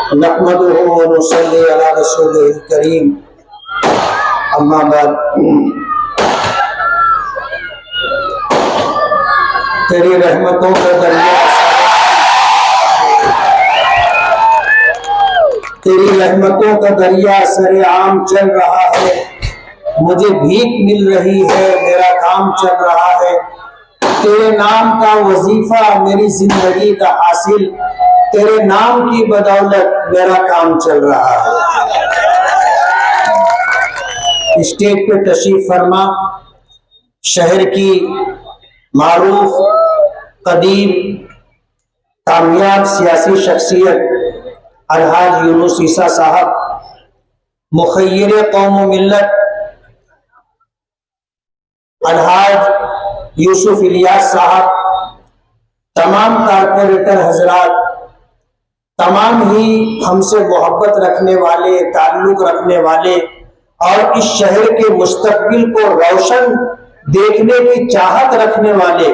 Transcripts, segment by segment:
नहमदुहु व नुसल्ली अला रसूलिल करीम। अम्मा बाद, तेरी रहमतों का दरिया तेरी रहमतों का दरिया सरेआम चल रहा है। मुझे भीख मिल रही है, मेरा काम चल रहा है। तेरे नाम का वजीफा मेरी जिंदगी का हासिल, तेरे नाम की बदौलत मेरा काम चल रहा है। स्टेज पे तशरीफ फरमा शहर की मारूफ कदीम कामयाब सियासी शख्सियत अलहाज यूनुस ईसा साहब, मुखय्यिर कौम व मिल्लत अलहाज यूसुफ इलियास साहब, तमाम कारपोरेटर हजरात, तमाम ही हमसे मोहब्बत रखने वाले, ताल्लुक रखने वाले और इस शहर के मुस्तकबिल को रोशन देखने की चाहत रखने वाले,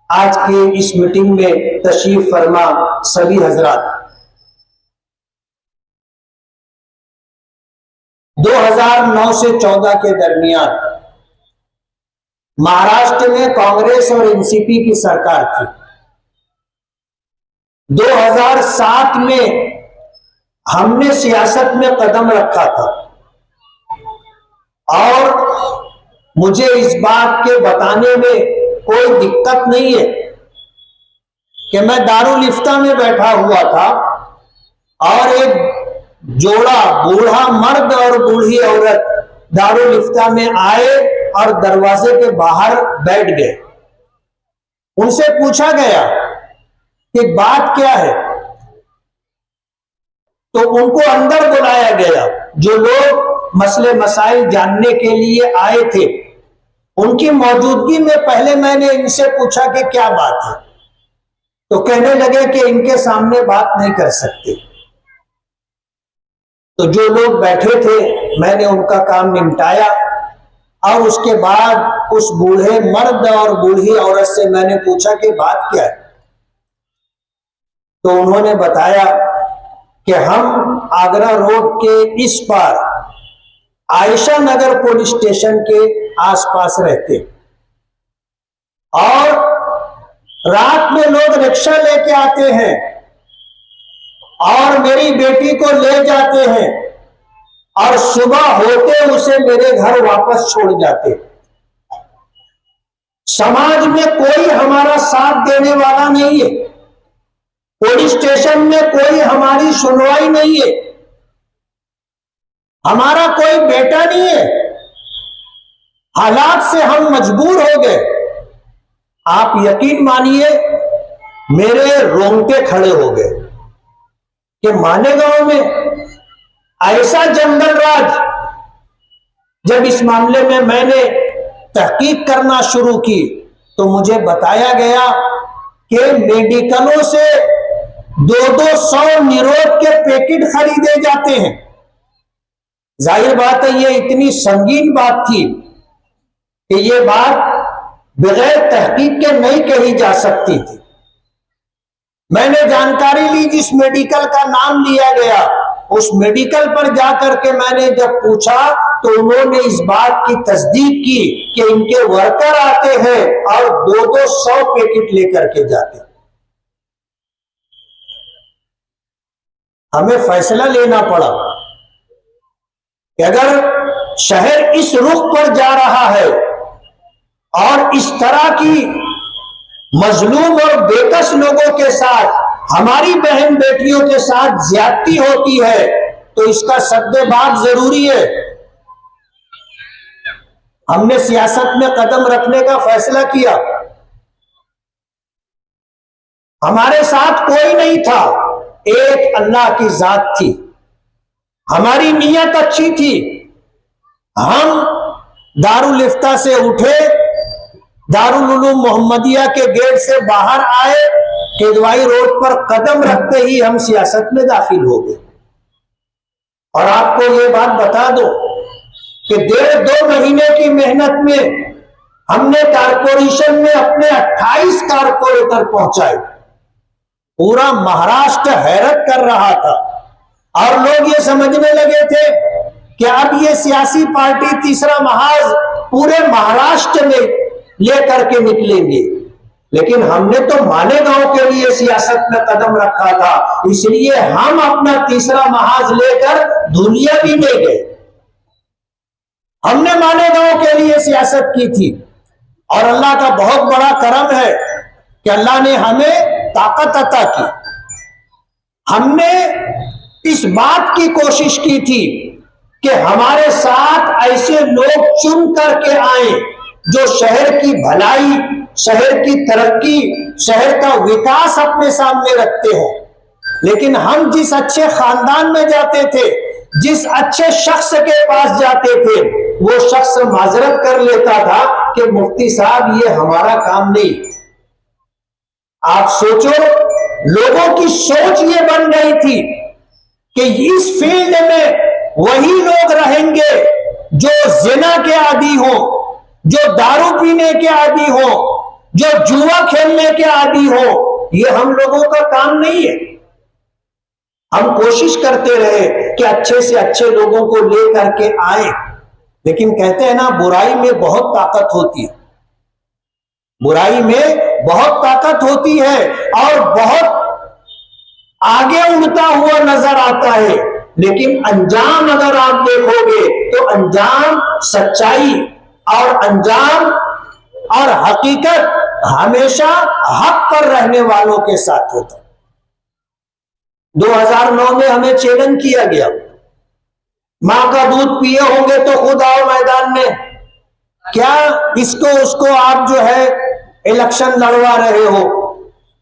आज के इस मीटिंग में तशरीफ फरमा सभी हजरात। 2009 से 14 के दरमियान महाराष्ट्र में कांग्रेस और एनसीपी की सरकार थी। 2007 में हमने सियासत में कदम रखा था और मुझे इस बात के बताने में कोई दिक्कत नहीं है कि मैं दारुल इफ्ता में बैठा हुआ था और एक जोड़ा बूढ़ा मर्द और बूढ़ी औरत दारुल इफ्ता में आए और दरवाजे के बाहर बैठ गए। उनसे पूछा गया कि बात क्या है, तो उनको अंदर बुलाया गया। जो लोग मसले मसाइल जानने के लिए आए थे, उनकी मौजूदगी में पहले मैंने इनसे पूछा कि क्या बात है, तो कहने लगे कि इनके सामने बात नहीं कर सकते। तो जो लोग बैठे थे मैंने उनका काम निपटाया और उसके बाद उस बूढ़े मर्द और बूढ़ी औरत से मैंने पूछा कि बात क्या है, तो उन्होंने बताया कि हम आगरा रोड के इस पार आयशा नगर पुलिस स्टेशन के आसपास रहते और रात में लोग रिक्शा लेके आते हैं और मेरी बेटी को ले जाते हैं और सुबह होते उसे मेरे घर वापस छोड़ जाते। समाज में कोई हमारा साथ देने वाला नहीं है, पुलिस स्टेशन में कोई हमारी सुनवाई नहीं है, हमारा कोई बेटा नहीं है। हालात से हम मजबूर हो गए। आप यकीन मानिए मेरे रोंगटे खड़े हो गए कि मालेगांव में ऐसा जंगल राज। जब इस मामले में मैंने तहकीक करना शुरू की तो मुझे बताया गया कि मेडिकलों से 200 निरोध के पैकेट खरीदे जाते हैं। जाहिर बात है ये इतनी संगीन बात थी कि ये बात बगैर तहकीक के नहीं कही जा सकती थी। मैंने जानकारी ली, जिस मेडिकल का नाम लिया गया उस मेडिकल पर जाकर के मैंने जब पूछा तो उन्होंने इस बात की तस्दीक की कि इनके वर्कर आते हैं और 200 पैकेट लेकर के जाते। हमें फैसला लेना पड़ा कि अगर शहर इस रुख पर जा रहा है और इस तरह की मजलूम और बेकस लोगों के साथ, हमारी बहन बेटियों के साथ ज्यादती होती है, तो इसका सद्देबाब जरूरी है। हमने सियासत में कदम रखने का फैसला किया। हमारे साथ कोई नहीं था, एक अल्लाह की जात थी। हमारी नीयत अच्छी थी। हम दारुल इफ्ता से उठे, दारुल उलूम मोहम्मदिया के गेट से बाहर आए, केदवाई रोड पर कदम रखते ही हम सियासत में दाखिल हो गए। और आपको ये बात बता दो कि 1.5-2 महीने की मेहनत में हमने कारपोरेशन में अपने 28 कारपोरेटर पहुंचाए। पूरा महाराष्ट्र हैरत कर रहा था और लोग ये समझने लगे थे कि अब ये सियासी पार्टी तीसरा महाज पूरे महाराष्ट्र में लेकर के निकलेंगे। लेकिन हमने तो मालेगांव के लिए सियासत में कदम रखा था, इसलिए हम अपना तीसरा महाज लेकर दुनिया भी ले गए। हमने मालेगांव के लिए सियासत की थी और अल्लाह का बहुत बड़ा करम है कि अल्लाह ने हमें ताकत अता की। हमने इस बात की कोशिश की थी कि हमारे साथ ऐसे लोग चुन करके आए जो शहर की भलाई, शहर की तरक्की, शहर का विकास अपने सामने रखते हो। लेकिन हम जिस अच्छे खानदान में जाते थे, जिस अच्छे शख्स के पास जाते थे, वो शख्स माजरत कर लेता था कि मुफ्ती साहब ये हमारा काम नहीं। आप सोचो, लोगों की सोच ये बन गई थी कि इस फील्ड में वही लोग रहेंगे जो जिना के आदी हो, जो दारू पीने के आदी हो, जो जुआ खेलने के आदी हो। ये हम लोगों का काम नहीं है। हम कोशिश करते रहे कि अच्छे से अच्छे लोगों को लेकर के आए, लेकिन कहते हैं ना, बुराई में बहुत ताकत होती है। बुराई में बहुत ताकत होती है और बहुत आगे उड़ता हुआ नजर आता है, लेकिन अंजाम अगर आप देखोगे तो अंजाम सच्चाई और अंजाम और हकीकत हमेशा हक पर रहने वालों के साथ होता है। 2009 में हमें चैलेंज किया गया, मां का दूध पिए होंगे तो खुद आओ मैदान में। क्या इसको उसको आप जो है इलेक्शन लड़वा रहे हो?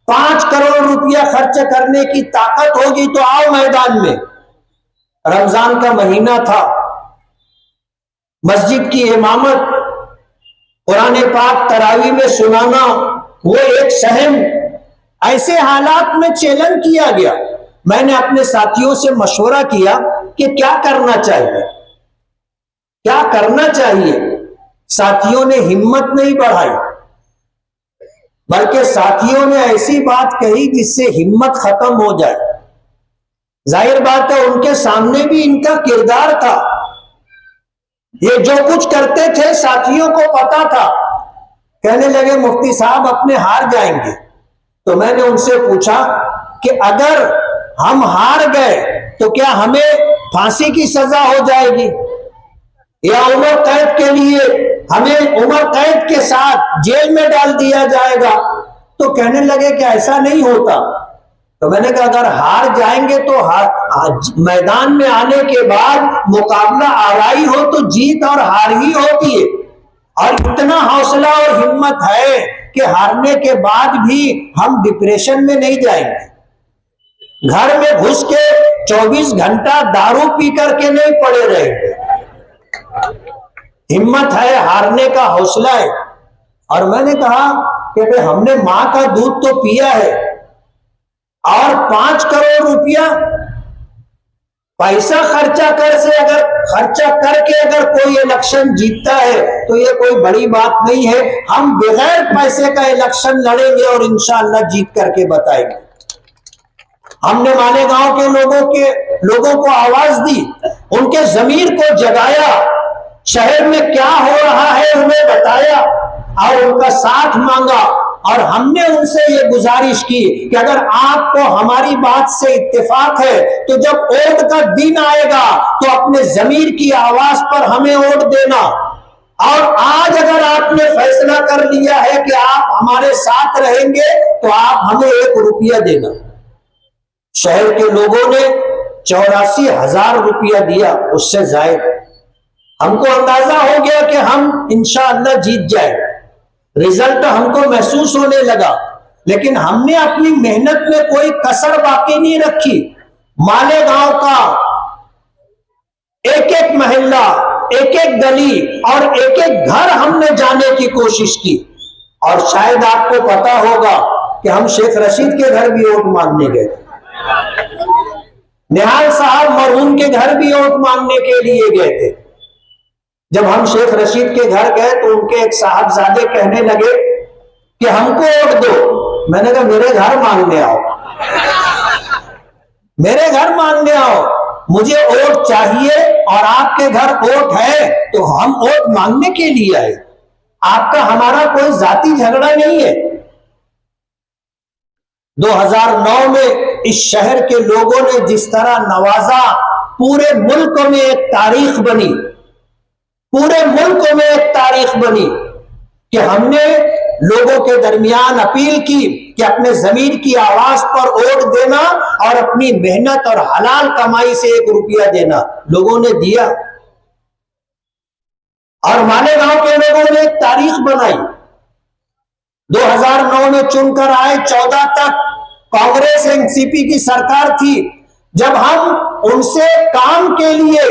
5 करोड़ रुपया खर्च करने की ताकत होगी तो आओ मैदान में। रमजान का महीना था, मस्जिद की इमामत, कुरान पाक तरावी में सुनाना, वो एक सहम। ऐसे हालात में चैलेंज किया गया। मैंने अपने साथियों से मशवरा किया कि क्या करना चाहिए, क्या करना चाहिए। साथियों ने हिम्मत नहीं बढ़ाई, बल्कि साथियों ने ऐसी बात कही जिससे हिम्मत खत्म हो जाए। जाहिर बात है, उनके सामने भी इनका किरदार था। ये जो कुछ करते थे साथियों को पता था। कहने लगे मुफ्ती साहब अपने हार जाएंगे। तो मैंने उनसे पूछा कि अगर हम हार गए तो क्या हमें फांसी की सजा हो जाएगी या उम्र कैद के लिए हमें उम्र कैद के साथ जेल में डाल दिया जाएगा? तो कहने लगे कि ऐसा नहीं होता। तो मैंने कहा अगर हार जाएंगे तो मैदान में आने के बाद मुकाबला आराई हो तो जीत और हार ही होती है। और इतना हौसला और हिम्मत है कि हारने के बाद भी हम डिप्रेशन में नहीं जाएंगे। घर में घुस के 24 घंटा दारू पी करके नहीं पड़े रहेंगे। हिम्मत है, हारने का हौसला है। और मैंने कहा कि भाई हमने मां का दूध तो पिया है और 5 करोड़ रुपया पैसा खर्चा करके अगर कोई इलेक्शन जीतता है तो ये कोई बड़ी बात नहीं है। हम बगैर पैसे का इलेक्शन लड़ेंगे और इंशाअल्लाह जीत करके बताएंगे। हमने मालेगांव के लोगों को आवाज दी, उनके जमीर को जगाया, शहर में क्या हो रहा है उन्हें बताया और उनका साथ मांगा। और हमने उनसे ये गुजारिश की कि अगर आपको हमारी बात से इत्तेफाक है तो जब वोट का दिन आएगा तो अपने जमीर की आवाज पर हमें वोट देना। और आज अगर आपने फैसला कर लिया है कि आप हमारे साथ रहेंगे तो आप हमें 1 रुपया देना। शहर के लोगों ने 84,000 रुपया दिया, उससे जायद। हमको अंदाजा हो गया कि हम इंशाअल्लाह जीत जाएंगे। रिजल्ट हमको महसूस होने लगा, लेकिन हमने अपनी मेहनत में कोई कसर बाकी नहीं रखी। मालेगांव का एक एक मोहल्ला, एक एक गली और एक एक घर हमने जाने की कोशिश की। और शायद आपको पता होगा कि हम शेख रशीद के घर भी वोट मांगने गए थे, निहाल साहब मरहूम के घर भी वोट मांगने के लिए गए थे। जब हम शेख रशीद के घर गए तो उनके एक साहबजादे कहने लगे कि हमको वोट दो। मैंने कहा मेरे घर मांगने आओ, मेरे घर मांगने आओ। मुझे वोट चाहिए और आपके घर वोट है तो हम वोट मांगने के लिए आए। आपका हमारा कोई जाति झगड़ा नहीं है। 2009 में इस शहर के लोगों ने जिस तरह नवाजा, पूरे मुल्क में एक तारीख बनी, पूरे मुल्क में एक तारीख बनी कि हमने लोगों के दरमियान अपील की कि अपने जमीर की आवाज पर वोट देना और अपनी मेहनत और हलाल कमाई से 1 रुपया देना। लोगों ने दिया और मालेगांव के लोगों ने एक तारीख बनाई। 2009 में चुनकर आए, 14 तक कांग्रेस एनसीपी की सरकार थी। जब हम उनसे काम के लिए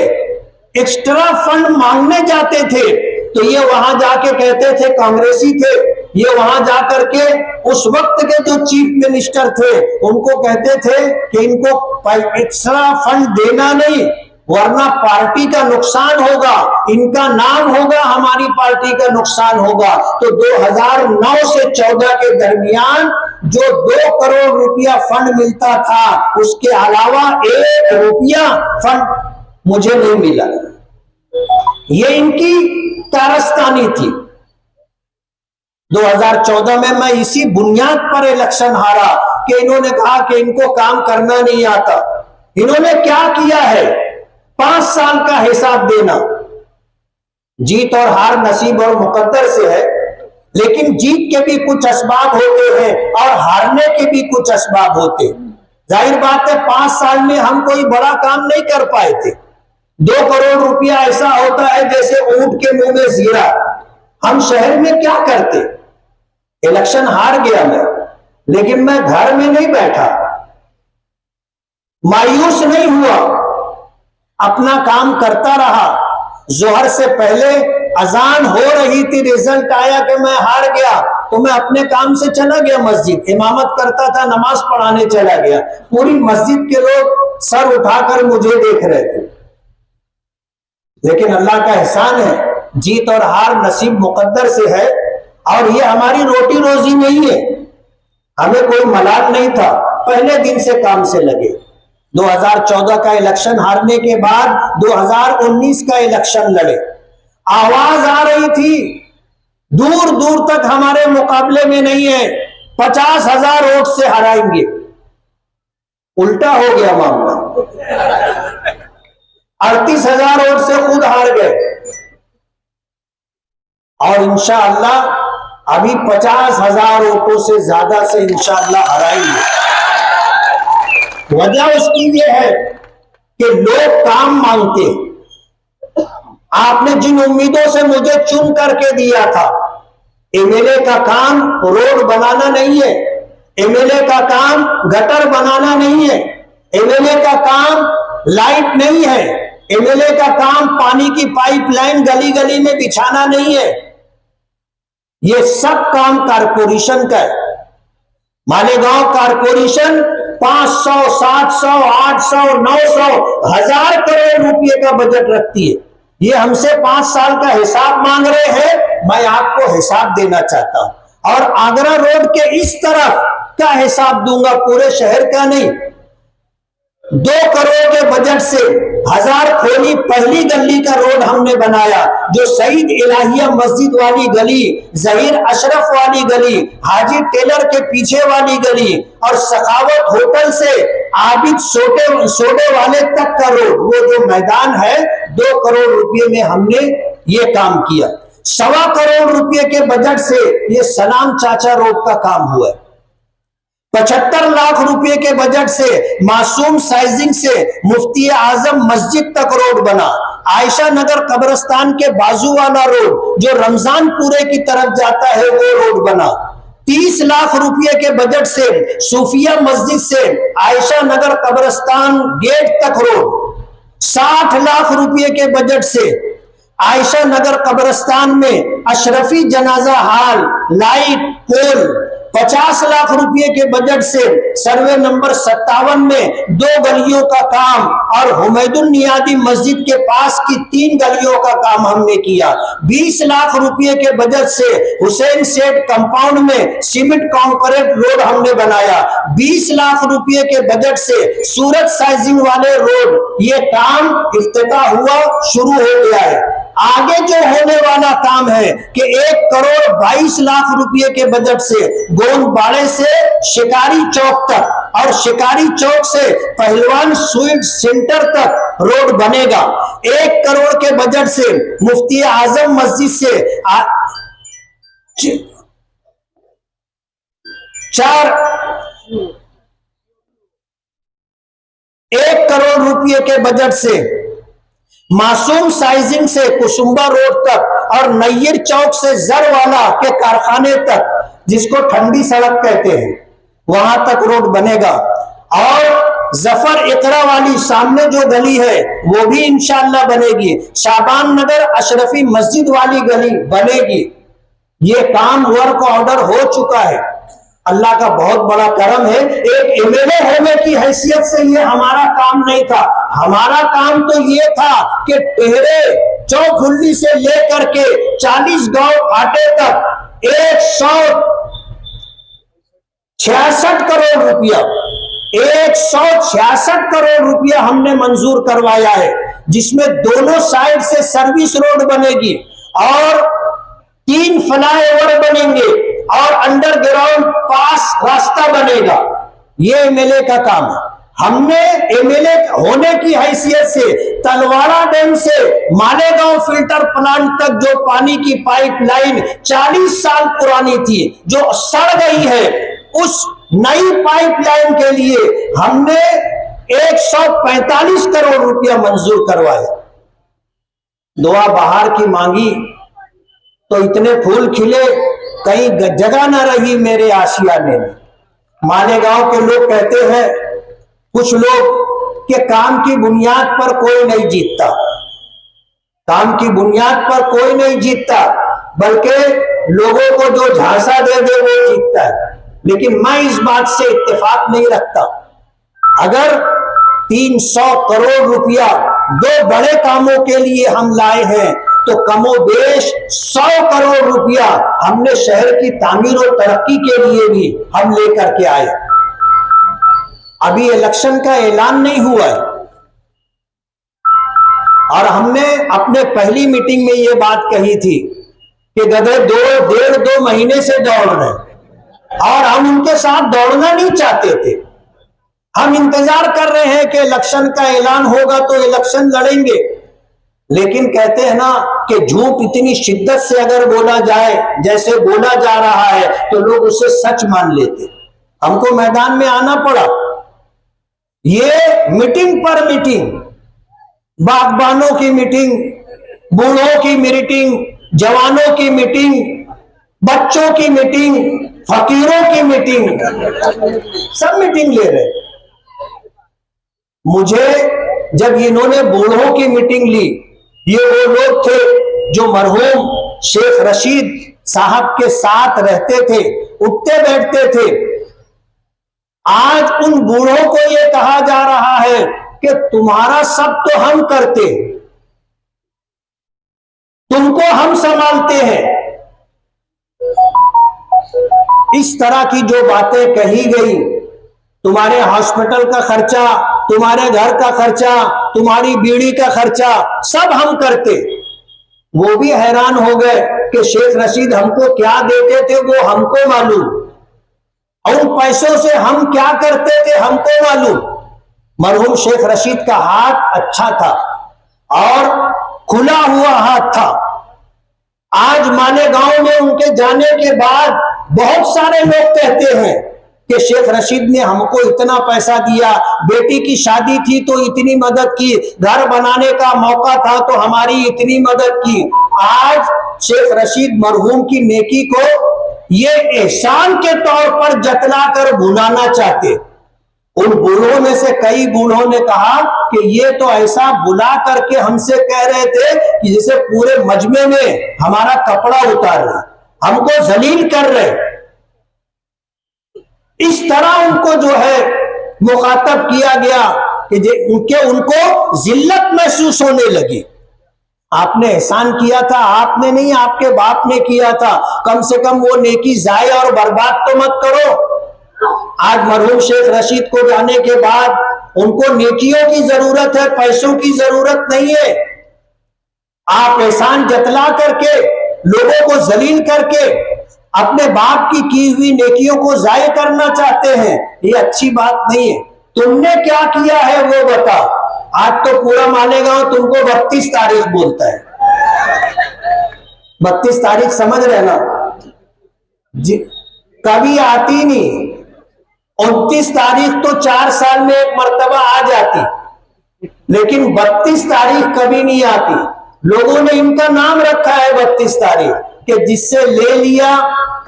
एक्स्ट्रा फंड मांगने जाते थे तो ये वहां जाके कहते थे, कांग्रेसी थे, ये वहां जाकर के उस वक्त के जो चीफ मिनिस्टर थे उनको कहते थे कि इनको एक्स्ट्रा फंड देना नहीं, वरना पार्टी का नुकसान होगा, इनका नाम होगा, हमारी पार्टी का नुकसान होगा। तो 2009 से 14 के दरमियान जो 2 करोड़ रुपया फंड मिलता था, उसके अलावा 1 रुपया फंड मुझे नहीं मिला। ये इनकी कारस्तानी थी। 2014 में मैं इसी बुनियाद पर इलेक्शन हारा कि इन्होंने कहा कि इनको काम करना नहीं आता। इन्होंने क्या किया है, 5 साल का हिसाब देना। जीत और हार नसीब और मुकद्दर से है, लेकिन जीत के भी कुछ असबाब होते हैं और हारने के भी कुछ असबाब होते हैं। जाहिर बात है 5 साल में हम कोई बड़ा काम नहीं कर पाए थे। 2 करोड़ रुपया ऐसा होता है जैसे ऊंट के मुंह में जीरा। हम शहर में क्या करते? इलेक्शन हार गया मैं, लेकिन मैं घर में नहीं बैठा, मायूस नहीं हुआ, अपना काम करता रहा। जोहर से पहले अजान हो रही थी, रिजल्ट आया कि मैं हार गया तो मैं अपने काम से चला गया मस्जिद, इमामत करता था, नमाज पढ़ाने चला गया। पूरी मस्जिद के लोग सर उठाकर मुझे देख रहे थे। लेकिन अल्लाह का एहसान है, जीत और हार नसीब मुकद्दर से है और ये हमारी रोटी रोजी नहीं है। हमें कोई मलाल नहीं था, पहले दिन से काम से लगे। 2014 का इलेक्शन हारने के बाद 2019 का इलेक्शन लड़े। आवाज आ रही थी दूर दूर तक हमारे मुकाबले में नहीं है, 50,000 वोट से हराएंगे। उल्टा हो गया मामला, 38,000 वोट से खुद हार गए और इंशाअल्लाह अभी 50,000 वोटों से ज्यादा से इंशाअल्लाह हराएंगे। वजह उसकी ये है कि लोग काम मांगते हैं। आपने जिन उम्मीदों से मुझे चुन करके दिया था, एमएलए का काम रोड बनाना नहीं है, एमएलए का काम गटर बनाना नहीं है, एमएलए का काम लाइट नहीं है, एमएलए का काम पानी की पाइपलाइन गली गली में बिछाना नहीं है। ये सब काम कारपोरेशन का है। मालेगांव कारपोरेशन 500, 700, 800, 900, 1000 करोड़ रुपए का बजट रखती है। ये हमसे 5 साल का हिसाब मांग रहे हैं। मैं आपको हिसाब देना चाहता हूं और आगरा रोड के इस तरफ का हिसाब दूंगा, पूरे शहर का नहीं। 2 करोड़ के बजट से 1000 खोली पहली गली का रोड हमने बनाया, जो सईद इलाहिया मस्जिद वाली गली, जहीर अशरफ वाली गली, हाजी टेलर के पीछे वाली गली और सखावत होटल से आबिद सोडे वाले तक का रोड, वो जो मैदान है, 2 करोड़ रुपए में हमने ये काम किया। 1.25 करोड़ रुपए के बजट से ये सलाम चाचा रोड का काम हुआ है। 75 लाख रुपए के बजट से मासूम साइजिंग से मुफ्ती आजम मस्जिद तक रोड बना। आयशा नगर कब्रिस्तान के बाजू वाला रोड जो रमजानपुरे की तरफ जाता है वो रोड बना। 30 लाख रुपए के बजट से सूफिया मस्जिद से आयशा नगर कब्रिस्तान गेट तक रोड। 60 लाख रुपए के बजट से आयशा नगर कब्रिस्तान में अशरफी जनाजा हाल, लाइट पोल 50 लाख रुपए के बजट से सर्वे नंबर 57 में 2 गलियों का काम और हुमैदुल नियादी मस्जिद के पास की 3 गलियों का काम हमने किया। 20 लाख रुपए के बजट से हुसैन सेठ कंपाउंड में सीमेंट कंक्रीट रोड हमने बनाया। 20 लाख रुपए के बजट से सूरत साइजिंग वाले रोड, ये काम इफ्तिताह हुआ, शुरू हो गया है। आगे जो होने वाला काम है कि 1 करोड़ 22 लाख रुपए के बजट से गोंदबाड़े से शिकारी चौक तक और शिकारी चौक से पहलवान स्वीट सेंटर तक रोड बनेगा। 1 करोड़ के बजट से मुफ्ती आजम मस्जिद से 1 करोड़ रुपए के बजट से मासूम साइजिंग से कुसुम्बा रोड तक और नैयर चौक से जरवाला के कारखाने तक, जिसको ठंडी सड़क कहते हैं, वहां तक रोड बनेगा। और जफर इकरा वाली सामने जो गली है वो भी इंशाअल्लाह बनेगी। शाबान नगर अशरफी मस्जिद वाली गली बनेगी। ये काम वर्क ऑर्डर हो चुका है। अल्लाह का बहुत बड़ा करम है। एक एमएलए होने की हैसियत से ये हमारा काम नहीं था। हमारा काम तो ये था कि टेहरे चौखुल्ली से लेकर के 40 गांव फाटे तक 166 करोड़ रुपया 166 करोड़ रुपया हमने मंजूर करवाया है, जिसमें दोनों साइड से सर्विस रोड बनेगी और 3 फ्लाईओवर बनेंगे और अंडरग्राउंड पास रास्ता बनेगा। ये एमएलए का काम है। हमने एमएलए होने की हैसियत से तलवाड़ा डैम से मालेगांव फिल्टर प्लांट तक जो पानी की पाइपलाइन 40 साल पुरानी थी, जो सड़ गई है, उस नई पाइपलाइन के लिए हमने 145 करोड़ रुपया मंजूर करवाया। दुआ बाहर की मांगी तो इतने फूल खिले, कहीं जगह न रही मेरे आशियाने में। मालेगांव के लोग कहते हैं, कुछ लोग, कि काम की बुनियाद पर कोई नहीं जीतता। काम की बुनियाद पर कोई नहीं जीतता, बल्कि लोगों को जो झांसा दे दे वो जीतता है। लेकिन मैं इस बात से इत्तेफाक नहीं रखता। अगर 300 करोड़ रुपया 2 बड़े कामों के लिए हम लाए हैं, तो कमोबेश 100 करोड़ रुपया हमने शहर की तामीर और तरक्की के लिए भी हम लेकर के आए। अभी इलेक्शन का ऐलान नहीं हुआ है और हमने अपने पहली मीटिंग में ये बात कही थी कि गधे 1.5-2 महीने से दौड़ रहे और हम उनके साथ दौड़ना नहीं चाहते थे। हम इंतजार कर रहे हैं कि इलेक्शन का ऐलान होगा तो इलेक्शन लड़ेंगे। लेकिन कहते हैं ना कि झूठ इतनी शिद्दत से अगर बोला जाए जैसे बोला जा रहा है तो लोग उसे सच मान लेते। हमको मैदान में आना पड़ा। ये मीटिंग पर मीटिंग, बागबानों की मीटिंग, बूढ़ों की मीटिंग, जवानों की मीटिंग, बच्चों की मीटिंग, फकीरों की मीटिंग, सब मीटिंग ले रहे। मुझे जब इन्होंने बूढ़ों की मीटिंग ली, ये वो लोग थे जो मरहूम शेख रशीद साहब के साथ रहते थे, उठते बैठते थे। आज उन बूढ़ों को ये कहा जा रहा है कि तुम्हारा सब तो हम करते, तुमको हम संभालते हैं। इस तरह की जो बातें कही गई, तुम्हारे हॉस्पिटल का खर्चा, तुम्हारे घर का खर्चा, तुम्हारी बीड़ी का खर्चा सब हम करते। वो भी हैरान हो गए कि शेख रशीद हमको क्या देते थे वो हमको मालूम, और उन पैसों से हम क्या करते थे हमको मालूम। मरहूम शेख रशीद का हाथ अच्छा था और खुला हुआ हाथ था। आज मालेगांव में उनके जाने के बाद बहुत सारे लोग कहते हैं कि शेख रशीद ने हमको इतना पैसा दिया, बेटी की शादी थी तो इतनी मदद की, घर बनाने का मौका था तो हमारी इतनी मदद की। आज शेख रशीद मरहूम की नेकी को ये एहसान के तौर पर जतलाकर भुलाना चाहते। उन बूढ़ों में से कई बूढ़ों ने कहा कि ये तो ऐसा बुला करके हमसे कह रहे थे कि जैसे पूरे मजमे में हमारा कपड़ा उतार रहे, हमको जलील कर रहे। इस तरह उनको जो है मुखातब किया गया कि उनको जिल्लत महसूस होने लगी। आपने एहसान किया था, आपने नहीं, आपके बाप ने किया था, कम से कम वो नेकी जाया और बर्बाद तो मत करो। आज मरहूम शेख रशीद को जाने के बाद उनको नेकियों की जरूरत है, पैसों की जरूरत नहीं है। आप एहसान जतला करके, लोगों को जलील करके अपने बाप की हुई नेकियों को जाया करना चाहते हैं, ये अच्छी बात नहीं है। तुमने क्या किया है वो बता। आज तो पूरा मालेगांव तुमको 32 तारीख बोलता है। 32 तारीख समझ रहे ना जी, कभी आती नहीं। 29 तारीख तो 4 साल में एक मर्तबा आ जाती, लेकिन 32 तारीख कभी नहीं आती। लोगों ने इनका नाम रखा है 32 तारीख कि जिससे ले लिया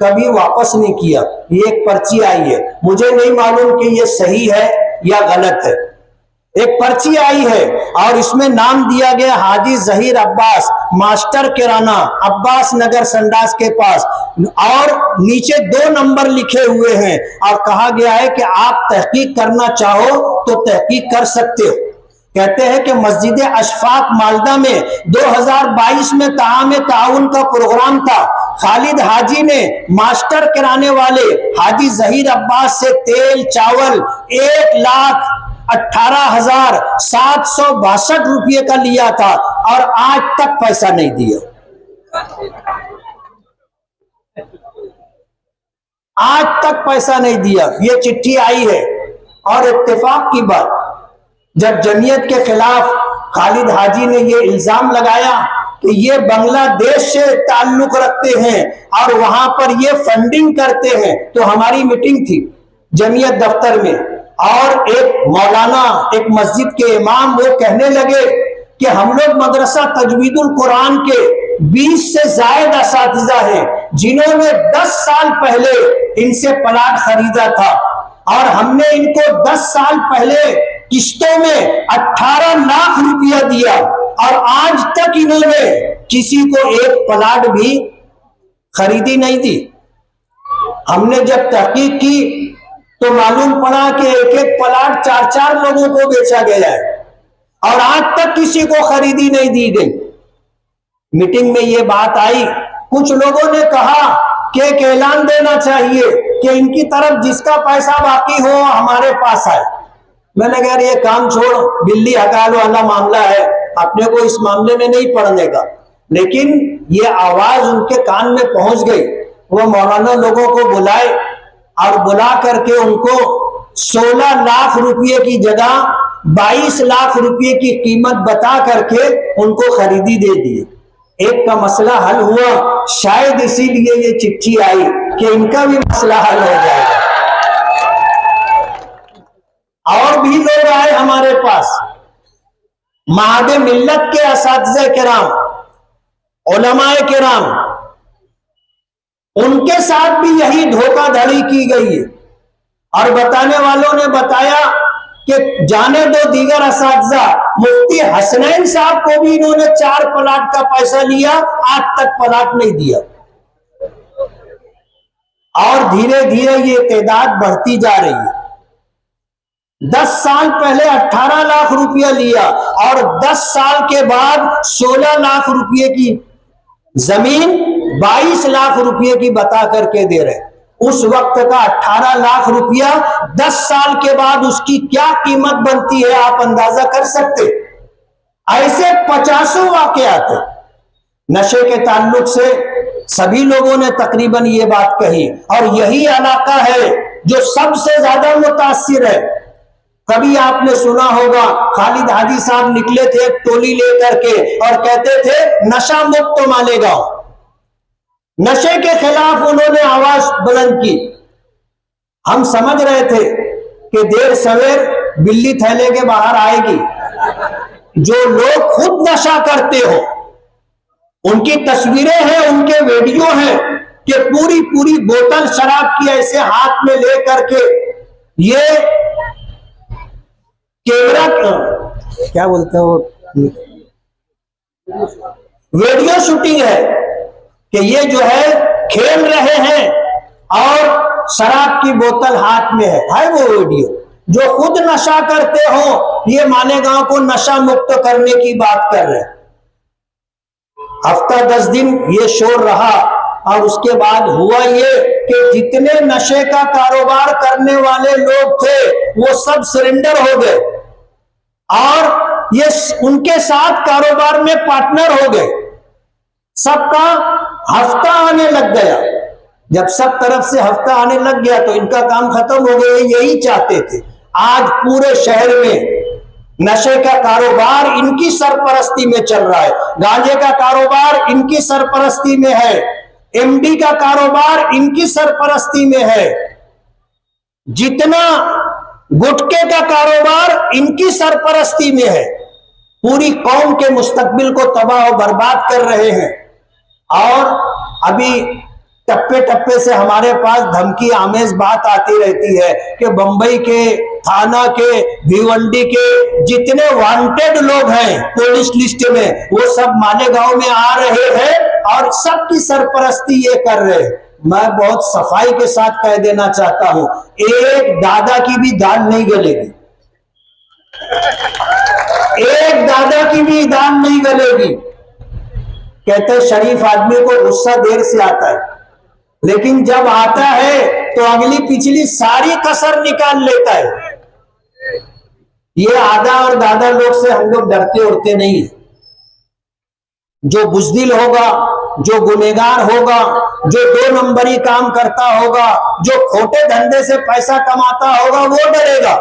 कभी वापस नहीं किया। ये एक पर्ची आई है, मुझे नहीं मालूम कि ये सही है या गलत है। एक पर्ची आई है और इसमें नाम दिया गया हाजी जहीर अब्बास, मास्टर किराना, अब्बास नगर संडास के पास, और नीचे 2 नंबर लिखे हुए हैं और कहा गया है कि आप तहकीक करना चाहो तो तहकीक कर सकते हो। कहते हैं कि मस्जिद अशफाक मालदा में 2022 में ताउन का प्रोग्राम था। खालिद हाजी ने मास्टर किराने वाले हाजी जहीर अब्बास से तेल चावल 1,18,762 रुपये का लिया था और आज तक पैसा नहीं दिया। आज तक पैसा नहीं दिया। ये चिट्ठी आई है। और इत्तेफाक की बात, जब जमीयत के खिलाफ खालिद हाजी ने ये इल्जाम लगाया कि ये बांग्लादेश से ताल्लुक रखते हैं और वहां पर ये फंडिंग करते हैं, तो हमारी मीटिंग थी जमीयत दफ्तर में और एक मौलाना, एक मस्जिद के इमाम, वो कहने लगे कि हम लोग मदरसा तजवीदुल कुरान के 20 से ज्यादा असातिज़ा हैं जिन्होंने 10 साल पहले इनसे प्लाट खरीदा था और हमने इनको 10 साल पहले किस्तों में 18 लाख रुपया दिया और आज तक इन्होंने किसी को एक प्लाट भी खरीदी नहीं दी। हमने जब तहकीक की तो मालूम पड़ा कि एक एक प्लाट 4-4 लोगों को बेचा गया है और आज तक किसी को खरीदी नहीं दी गई। मीटिंग में ये बात आई, कुछ लोगों ने कहा कि एक ऐलान देना चाहिए कि इनकी तरफ जिसका पैसा बाकी हो हमारे पास आए। मैंने कहा ये काम छोड़, बिल्ली हकाल वाला मामला है, अपने को इस मामले में नहीं पड़ने का। लेकिन ये आवाज उनके कान में पहुंच गई। वो मौलाना लोगों को बुलाए और बुला करके उनको 16 लाख रुपये की जगह 22 लाख रुपये की कीमत बता करके उनको खरीदी दे दी। एक का मसला हल हुआ, शायद इसीलिए ये चिट्ठी आई कि इनका भी मसला हल हो जाएगा। और भी लोग आए हमारे पास, महादे मिल्लत के असातिज़े किराम, उलमाए किराम, उनके साथ भी यही धोखाधड़ी की गई है। और बताने वालों ने बताया कि जाने दो दीगर असातिज़ा, मुफ्ती हसनैन साहब को भी इन्होंने 4 प्लाट का पैसा लिया, आज तक प्लाट नहीं दिया। और धीरे धीरे ये तादाद बढ़ती जा रही है। 10 साल पहले 18 लाख रुपया लिया और 10 साल के बाद 16 लाख रुपये की जमीन 22 लाख रुपये की बता करके दे रहे। उस वक्त का 18 लाख रुपया 10 साल के बाद उसकी क्या कीमत बनती है आप अंदाजा कर सकते। ऐसे 50 वाकयात हैं। नशे के ताल्लुक से सभी लोगों ने तकरीबन ये बात कही और यही इलाका है जो सबसे ज्यादा मुतासिर है। कभी आपने सुना होगा खालिद हाजी साहब निकले थे टोली लेकर के और कहते थे नशा मुक्त मालेगांव। नशे के खिलाफ उन्होंने आवाज बुलंद की। हम समझ रहे थे कि देर सवेर बिल्ली थैले के बाहर आएगी। जो लोग खुद नशा करते हो उनकी तस्वीरें हैं, उनके वीडियो हैं कि पूरी पूरी बोतल शराब की ऐसे हाथ में लेकर के ये कैमरा क्या बोलते हैं वो वीडियो शूटिंग है कि ये जो है खेल रहे हैं और शराब की बोतल हाथ में है वो वीडियो। जो खुद नशा करते हो ये मालेगांव को नशा मुक्त करने की बात कर रहे हैं। हफ्ता 10 दिन ये शोर रहा और उसके बाद हुआ ये कि जितने नशे का कारोबार करने वाले लोग थे वो सब सरेंडर हो गए और ये उनके साथ कारोबार में पार्टनर हो गए। सबका हफ्ता आने लग गया। जब सब तरफ से हफ्ता आने लग गया तो इनका काम खत्म हो गया। यही चाहते थे। आज पूरे शहर में नशे का कारोबार इनकी सरपरस्ती में चल रहा है, गांजे का कारोबार इनकी सरपरस्ती में है, एमडी का कारोबार इनकी सरपरस्ती में है, जितना गुटखे का कारोबार इनकी सरपरस्ती में है। पूरी कौम के मुस्तकबिल को तबाह और बर्बाद कर रहे हैं। और अभी टप्पे टप्पे से हमारे पास धमकी आमेज बात आती रहती है कि बंबई के, थाना के, भिवंडी के जितने वांटेड लोग हैं पुलिस लिस्ट में वो सब मालेगांव में आ रहे हैं और सबकी सरपरस्ती ये कर रहे हैं। मैं बहुत सफाई के साथ कह देना चाहता हूं, एक दादा की भी दाल नहीं गलेगी, एक दादा की भी दाल नहीं गलेगी। कहते शरीफ आदमी को गुस्सा देर से आता है, लेकिन जब आता है तो अगली पिछली सारी कसर निकाल लेता है। ये आदा और दादा लोग से हम लोग डरते उड़ते नहीं। जो बुजदिल होगा, जो गुनेगार होगा, जो 2 नंबरी काम करता होगा, जो खोटे धंधे से पैसा कमाता होगा वो डरेगा।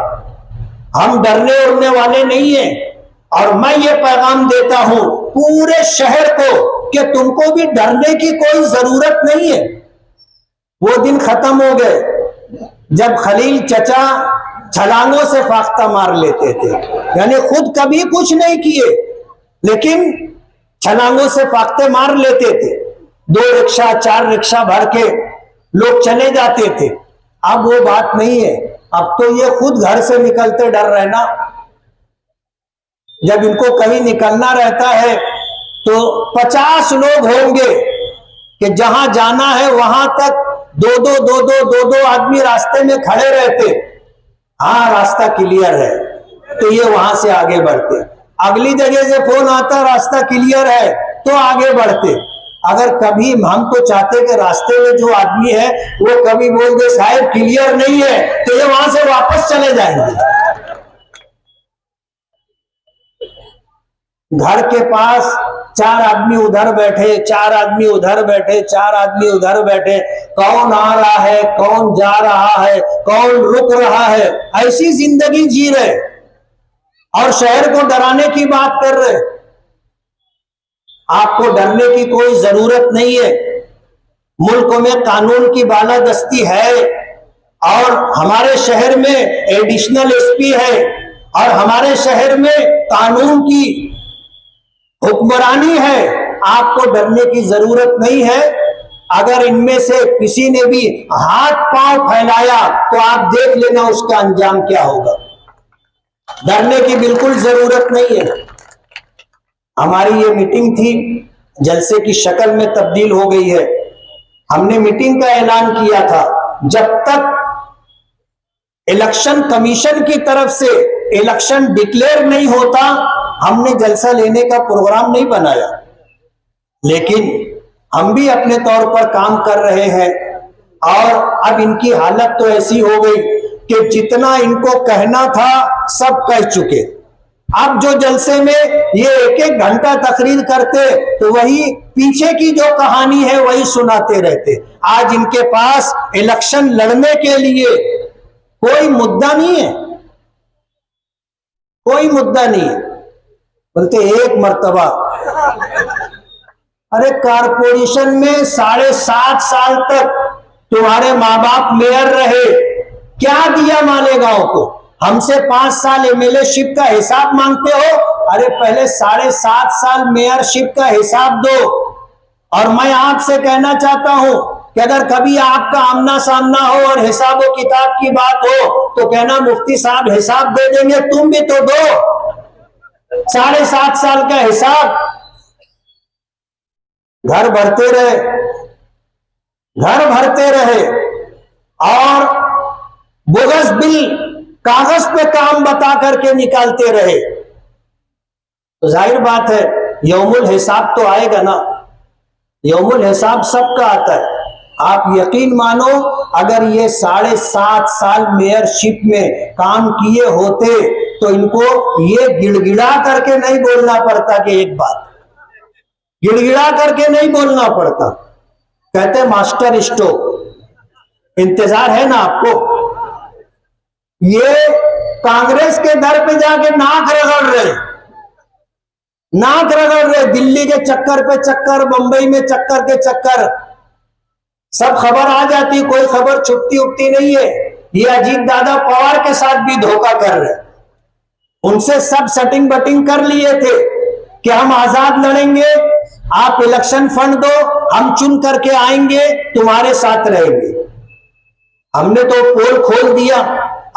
हम डरने उड़ने वाले नहीं हैं। और मैं ये पैगाम देता हूं पूरे शहर को कि तुमको भी डरने की कोई जरूरत नहीं है। वो दिन खत्म हो गए जब खलील चचा छलांगों से फाख्ता मार लेते थे, यानी खुद कभी कुछ नहीं किए लेकिन छलांगों से फाख्ते मार लेते थे। 2 रिक्शा 4 रिक्शा भर के लोग चले जाते थे। अब वो बात नहीं है। अब तो ये खुद घर से निकलते डर रहे ना। जब इनको कहीं निकलना रहता है तो 50 लोग होंगे कि जहां जाना है वहां तक दो आदमी रास्ते में खड़े रहते। हाँ रास्ता क्लियर है तो ये वहां से आगे बढ़ते। अगली जगह से फोन आता रास्ता क्लियर है तो आगे बढ़ते। अगर कभी हम तो चाहते कि रास्ते में जो आदमी है वो कभी बोल दे साहब क्लियर नहीं है तो ये वहां से वापस चले जाएंगे। घर के पास 4 आदमी उधर बैठे, 4 आदमी उधर बैठे, 4 आदमी उधर बैठे, कौन आ रहा है, कौन जा रहा है, कौन रुक रहा है, ऐसी जिंदगी जी रहे और शहर को डराने की बात कर रहे। आपको डरने की कोई जरूरत नहीं है। मुल्क में कानून की बालादस्ती है और हमारे शहर में एडिशनल एसपी है और हमारे शहर में कानून की हुक्मरानी है। आपको डरने की जरूरत नहीं है। अगर इनमें से किसी ने भी हाथ पांव फैलाया तो आप देख लेना उसका अंजाम क्या होगा। डरने की बिल्कुल जरूरत नहीं है। हमारी ये मीटिंग थी, जलसे की शक्ल में तब्दील हो गई है। हमने मीटिंग का ऐलान किया था, जब तक इलेक्शन कमीशन की तरफ से इलेक्शन डिक्लेयर नहीं होता हमने जलसा लेने का प्रोग्राम नहीं बनाया। लेकिन हम भी अपने तौर पर काम कर रहे हैं और अब इनकी हालत तो ऐसी हो गई कि जितना इनको कहना था सब कह चुके। अब जो जलसे में ये 1-1 घंटा तकरीर करते तो वही पीछे की जो कहानी है वही सुनाते रहते। आज इनके पास इलेक्शन लड़ने के लिए कोई मुद्दा नहीं है, कोई मुद्दा नहीं है। बोलते एक मर्तबा, अरे कारपोरेशन में 7.5 साल तक तुम्हारे माँ बाप मेयर रहे, क्या दिया मालेगांव को? हमसे 5 साल एमएलए-शिप का हिसाब मांगते हो। अरे पहले 7.5 साल मेयरशिप का हिसाब दो। और मैं आपसे कहना चाहता हूं कि अगर कभी आपका आमना सामना हो और हिसाब व किताब की बात हो तो कहना मुफ्ती साहब हिसाब दे देंगे, तुम भी तो दो। 7.5 साल का हिसाब। घर भरते रहे, घर भरते रहे और बोगस बिल कागज पे काम बता करके निकालते रहे, तो जाहिर बात है यौमुल हिसाब तो आएगा ना। यौमुल हिसाब सबका आता है। आप यकीन मानो, अगर ये 7.5 साल मेयरशिप में काम किए होते तो इनको ये गिड़गिड़ा करके नहीं बोलना पड़ता कि एक बात गिड़गिड़ा करके नहीं बोलना पड़ता। कहते मास्टर स्ट्रोक, इंतजार है ना आपको। ये कांग्रेस के दर पे जाके नाक रगड़ रहे, दिल्ली के चक्कर पे चक्कर, बंबई में चक्कर के चक्कर, सब खबर आ जाती, कोई खबर छुपती उगती नहीं है। ये अजीत दादा पवार के साथ भी धोखा कर रहे, उनसे सब सेटिंग बटिंग कर लिए थे कि हम आजाद लड़ेंगे, आप इलेक्शन फंड दो, हम चुन करके आएंगे, तुम्हारे साथ रहेंगे। हमने तो पोल खोल दिया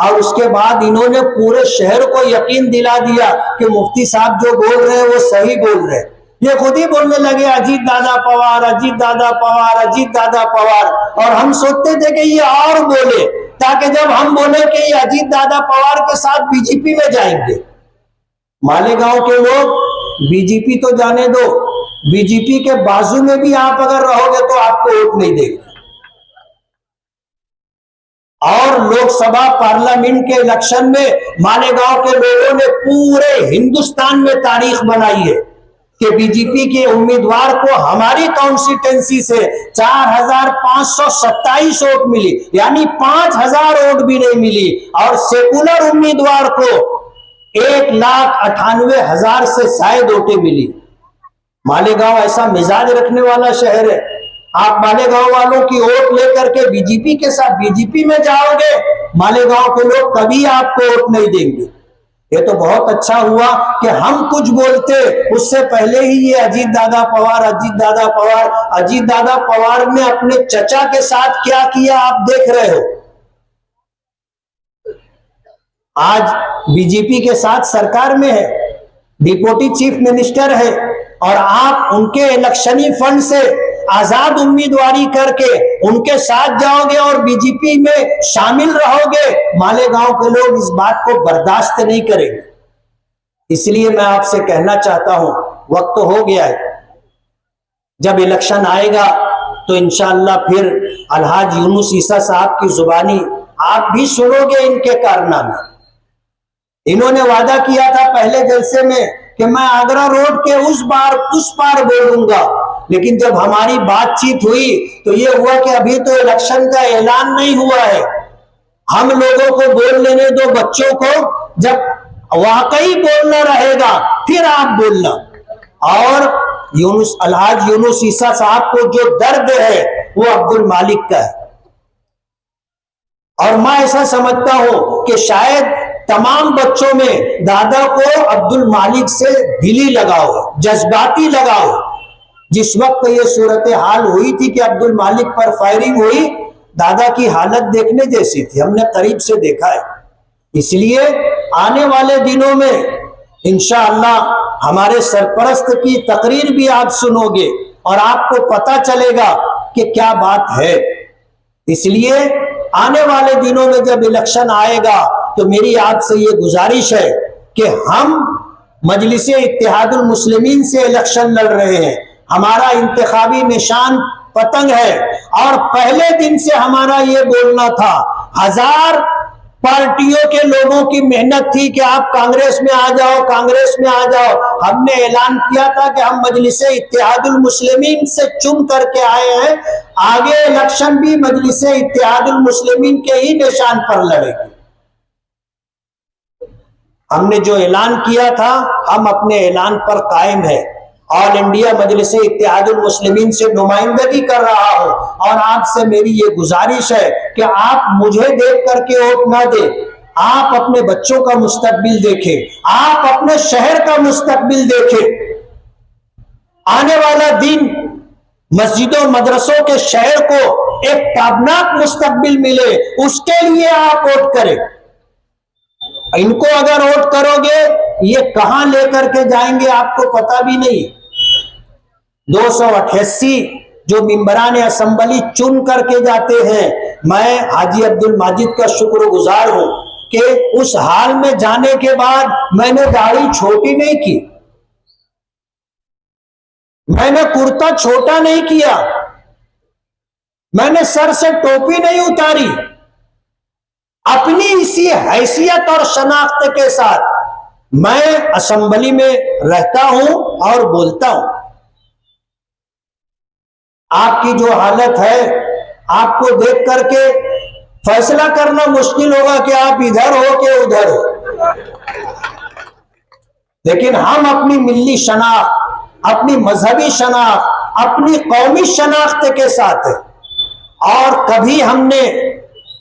और उसके बाद इन्होंने पूरे शहर को यकीन दिला दिया कि मुफ्ती साहब जो बोल रहे हैं वो सही बोल रहे हैं। ये खुद ही बोलने लगे अजीत दादा पवार, अजीत दादा पवार, अजीत दादा पवार। और हम सोचते थे कि ये और बोले ताकि जब हम बोले कि ये अजीत दादा पवार के साथ बीजेपी में जाएंगे। मालेगांव के लोग बीजेपी तो जाने दो, बीजेपी के बाजू में भी आप अगर रहोगे तो आपको वोट नहीं देंगे। और लोकसभा पार्लियामेंट के इलेक्शन में मालेगांव के लोगों ने पूरे हिंदुस्तान में तारीख बनाई है कि बीजेपी के उम्मीदवार को हमारी कॉन्स्टिट्यूंसी से 4,527 वोट मिली, यानी 5,000 वोट भी नहीं मिली। और सेकुलर उम्मीदवार को 1,98,000 से शायद वोटें मिली। मालेगांव ऐसा मिजाज रखने वाला शहर है। आप मालेगांव वालों की वोट लेकर के बीजेपी के साथ बीजेपी में जाओगे, मालेगांव के लोग कभी आपको वोट नहीं देंगे। ये तो बहुत अच्छा हुआ कि हम कुछ बोलते उससे पहले ही ये अजीत दादा पवार, अजीत दादा पवार। अजीत दादा पवार ने अपने चचा के साथ क्या किया आप देख रहे हो। आज बीजेपी के साथ सरकार में है, डिप्टी चीफ मिनिस्टर है, और आप उनके इलेक्शनी फंड से आजाद उम्मीदवारी करके उनके साथ जाओगे और बीजेपी में शामिल रहोगे। मालेगांव के लोग इस बात को बर्दाश्त नहीं करेंगे। इसलिए मैं आपसे कहना चाहता हूं, वक्त हो गया है, जब इलेक्शन आएगा तो इंशाअल्लाह फिर अलहाज यूनुस ईसा साहब की जुबानी आप भी सुनोगे इनके कारनामे। इन्होंने वादा किया था पहले जलसे में कि मैं आगरा रोड के उस पार बोलूंगा, लेकिन जब हमारी बातचीत हुई तो ये हुआ कि अभी तो इलेक्शन का ऐलान नहीं हुआ है, हम लोगों को बोल लेने दो, बच्चों को, जब वाकई बोलना रहेगा फिर आप बोलना। और अलहाज यूनुस ईसा साहब को जो दर्द है वो अब्दुल मालिक का है। और मैं ऐसा समझता हूं कि शायद तमाम बच्चों में दादा को अब्दुल मालिक से दिली लगाओ, जज्बाती लगाओ। जिस वक्त ये सूरत हाल हुई थी कि अब्दुल मालिक पर फायरिंग हुई, दादा की हालत देखने जैसी थी, हमने करीब से देखा है। इसलिए आने वाले दिनों में इंशाअल्लाह हमारे सरपरस्त की तकरीर भी आप सुनोगे और आपको पता चलेगा कि क्या बात है। इसलिए आने वाले दिनों में जब इलेक्शन आएगा तो मेरी आपसे ये गुजारिश है कि हम मजलिसे इत्तेहादुल मुस्लिमीन से इलेक्शन लड़ रहे हैं। हमारा इंतखाबी निशान पतंग है और पहले दिन से हमारा ये बोलना था, 1000 पार्टियों के लोगों की मेहनत थी कि आप कांग्रेस में आ जाओ, कांग्रेस में आ जाओ। हमने ऐलान किया था कि हम मजलिसे इत्तेहादुल मुस्लिमीन से चुन करके आए हैं, आगे इलेक्शन भी मजलिसे इत्तेहादुल मुस्लिमीन के ही निशान पर लड़ेंगे। हमने जो ऐलान किया था हम अपने ऐलान पर कायम है। ऑल इंडिया मजलिसे इत्तेहादुल मुस्लिमीन से नुमाइंदगी कर रहा हूं और आपसे मेरी ये गुजारिश है कि आप मुझे देख करके वोट ना दें, आप अपने बच्चों का मुस्तकबिल देखें, आप अपने शहर का मुस्तकबिल देखें। आने वाला दिन मस्जिदों मदरसों के शहर को एक ताबनाक मुस्तकबिल मिले, उसके लिए आप वोट करें। इनको अगर वोट करोगे ये कहां लेकर के जाएंगे आपको पता भी नहीं। 288 जो मेंबरान असेंबली चुन करके जाते हैं, मैं हाजी अब्दुल माजिद का शुक्रगुजार हूं कि उस हाल में जाने के बाद मैंने दाढ़ी छोटी नहीं की, मैंने कुर्ता छोटा नहीं किया, मैंने सर से टोपी नहीं उतारी। अपनी इसी हैसियत और शनाख्त के साथ मैं असेंबली में रहता हूं और बोलता हूं। आपकी जो हालत है, आपको देख करके फैसला करना मुश्किल होगा कि आप इधर हो कि उधर हो, लेकिन हम अपनी मिल्ली शनाख्त, अपनी मजहबी शनाख्त, अपनी कौमी शनाख्त के साथ है और कभी हमने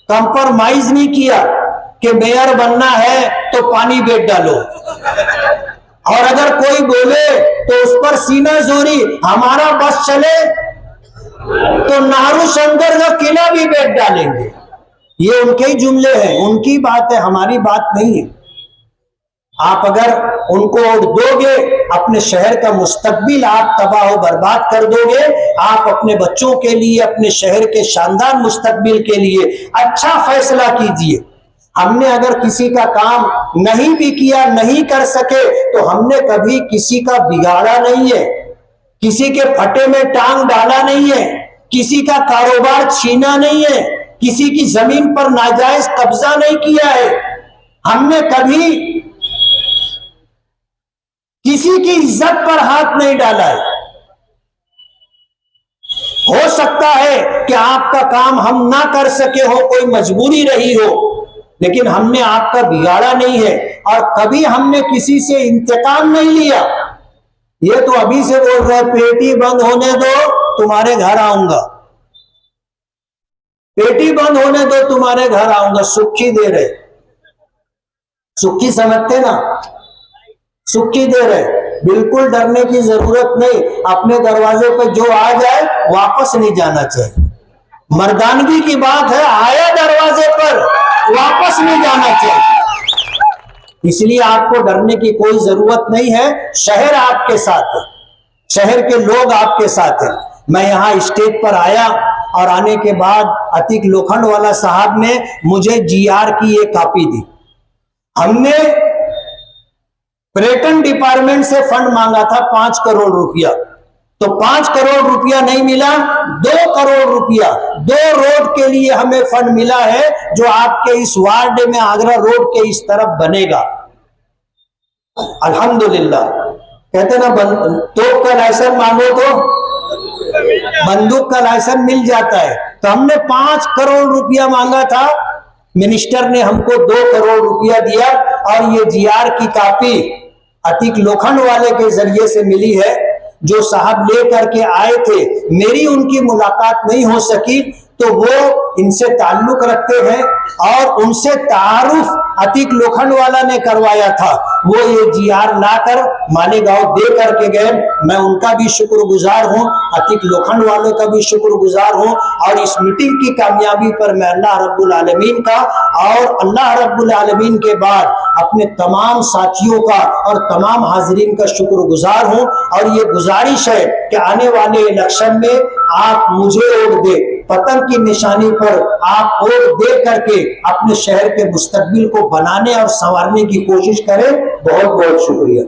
कंप्रोमाइज नहीं किया कि मेयर बनना है तो पानी बेच डालो, और अगर कोई बोले तो उस पर सीना जोरी, हमारा बस चले तो नारू शंकर का किला भी बेच डालेंगे। ये उनके ही जुमले हैं, उनकी बात है, हमारी बात नहीं है। आप अगर उनको वोट दोगे, अपने शहर का मुस्तकबिल आप तबाह बर्बाद कर दोगे। आप अपने बच्चों के लिए, अपने शहर के शानदार मुस्तकबिल के लिए अच्छा फैसला कीजिए। हमने अगर किसी का काम नहीं भी किया, नहीं कर सके, तो हमने कभी किसी का बिगाड़ा नहीं है, किसी के फटे में टांग डाला नहीं है, किसी का कारोबार छीना नहीं है, किसी की जमीन पर नाजायज कब्जा नहीं किया है। हमने कभी किसी की इज्जत पर हाथ नहीं डाला है। हो सकता है कि आपका काम हम ना कर सके हो, कोई मजबूरी रही हो, लेकिन हमने आपका बिगाड़ा नहीं है और कभी हमने किसी से इंतकाम नहीं लिया। ये तो अभी से बोल रहे, पेटी बंद होने दो तुम्हारे घर आऊंगा, पेटी बंद होने दो तुम्हारे घर आऊंगा। सुखी दे रहे, सुखी समझते ना, सुखी दे रहे, बिल्कुल डरने की जरूरत नहीं। अपने दरवाजे पर जो आ जाए वापस नहीं जाना चाहिए। मर्दानगी की बात है, आया दरवाजे पर वापस नहीं जाना चाहिए। इसलिए आपको डरने की कोई जरूरत नहीं है। शहर आपके साथ है, शहर के लोग आपके साथ हैं। मैं यहाँ स्टेज पर आया और आने के बाद अतीक लोखंडवाला साहब ने मुझे जीआर की एक कॉपी दी। हमने पर्यटन डिपार्टमेंट से फंड मांगा था 5 करोड़ रुपया, तो 5 करोड़ रुपया नहीं मिला, 2 करोड़ रुपया 2 रोड के लिए हमें फंड मिला है, जो आपके इस वार्ड में आगरा रोड के इस तरफ बनेगा। अल्हम्दुलिल्लाह। कहते ना, तोप का लाइसेंस मांगो तो बंदूक का लाइसेंस मिल जाता है। तो हमने 5 करोड़ रुपया मांगा था, मिनिस्टर ने हमको 2 करोड़ रुपया दिया और ये जीआर की कॉपी अतीक लोखंडवाले के जरिए से मिली है, जो साहब ले करके आए थे। मेरी उनकी मुलाकात नहीं हो सकी, तो वो इनसे ताल्लुक रखते हैं और उनसे तारुफ अतीक लोखंडवाला ने करवाया था। वो ये जीआर लाकर मालेगांव दे करके गए। मैं उनका भी शुक्रगुजार हूं, अतीक लोखंडवाले का भी शुक्रगुजार हूं, और इस मीटिंग की कामयाबी पर मैं अल्लाह रब्बुल आलमीन का और अल्लाह रब्बुल आलमीन के बाद अपने तमाम साथियों का और तमाम हाजिरीन का शुक्रगुजार हूं। और ये गुजारिश है कि आने वाले इलेक्शन में आप मुझे वोट दे, पतन की निशानी पर आप वोट दे करके अपने शहर के मुस्तकबिल को बनाने और संवारने की कोशिश करें। बहुत बहुत शुक्रिया।